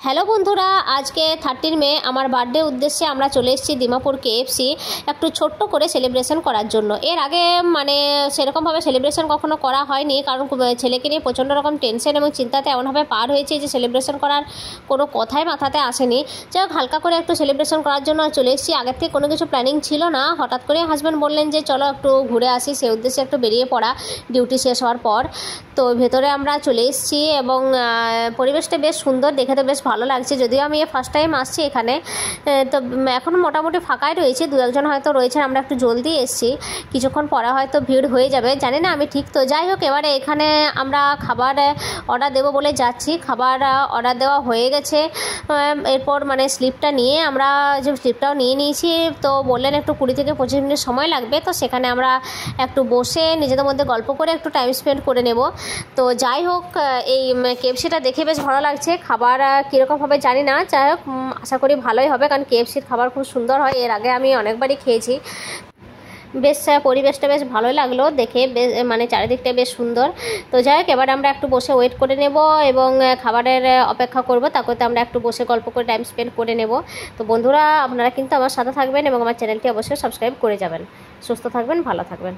Hello বন্ধুরা, আজকে 30 মে আমার বার্থডে উদ্দেশ্যে আমরা চলে এসেছি দিমাপুর কেএফসি একটু ছোট্ট করে সেলিব্রেশন করার জন্য। এর আগে সেরকমভাবে সেলিব্রেশন কখনো করা হয়নি, কারণ ছেলেকে নিয়ে প্রচণ্ড রকম টেনশন এবং চিন্তাতে এমনভাবে পার হয়েছে যে সেলিব্রেশন করার কোনো কথাই মাথাতে আসেনি। যাই হোক, হালকা করে একটু সেলিব্রেশন করার জন্য চলে এসেছি। আগের থেকে কোনো কিছু প্ল্যানিং ছিল না, হঠাৎ করে হাজব্যান্ড বললেন যে চলো একটু ঘুরে আসি, সেই উদ্দেশ্যে একটু বেরিয়ে পড়া ডিউটি শেষ হওয়ার পর। তো ভেতরে আমরা চলে এসেছি এবং পরিবেশটা বেশ সুন্দর, দেখে তো বেশ ভালো লাগছে। যদিও আমি ফার্স্ট টাইম আসছি এখানে, তো এখন মোটামুটি ফাঁকাই রয়েছে, দু একজন হয়তো রয়েছেন। আমরা একটু জলদি এসেছি, কিছুক্ষণ পরে হয়তো ভিড় হয়ে যাবে, জানি না আমি ঠিক। তো যাই হোক, এবারে এখানে আমরা খাবার অর্ডার দেবো বলে যাচ্ছি। খাবার অর্ডার দেওয়া হয়ে গেছে। এরপর স্লিপটা নিয়ে আমরা যে স্লিপটাও নিয়ে নিয়েছি, তো বললেন একটু 20 থেকে 25 মিনিট সময় লাগবে। তো সেখানে আমরা একটু বসে নিজেদের মধ্যে গল্প করে একটু টাইম স্পেন্ড করে নেব। তো যাই হোক, এই কেএফসিটা দেখে বেশ ভালো লাগছে। খাবার কীরকম হবে জানি না, যাই হোক আশা করি ভালোই হবে, কারণ কেএফসির খাবার খুব সুন্দর হয়। এর আগে আমি অনেকবারই খেয়েছি। বেশ পরিবেশটা বেশ ভালোই লাগলো দেখে, বেশ চারিদিকটা বেশ সুন্দর। তো যাই হোক, এবার আমরা একটু বসে ওয়েট করে নেব এবং খাবারের অপেক্ষা করব। তারপরে আমরা একটু বসে গল্প করে টাইম স্পেন্ড করে নেব। তো বন্ধুরা, আপনারা কিন্তু আমার সাথে থাকবেন এবং আমার চ্যানেলটি অবশ্যই সাবস্ক্রাইব করে যাবেন। সুস্থ থাকবেন, ভালো থাকবেন।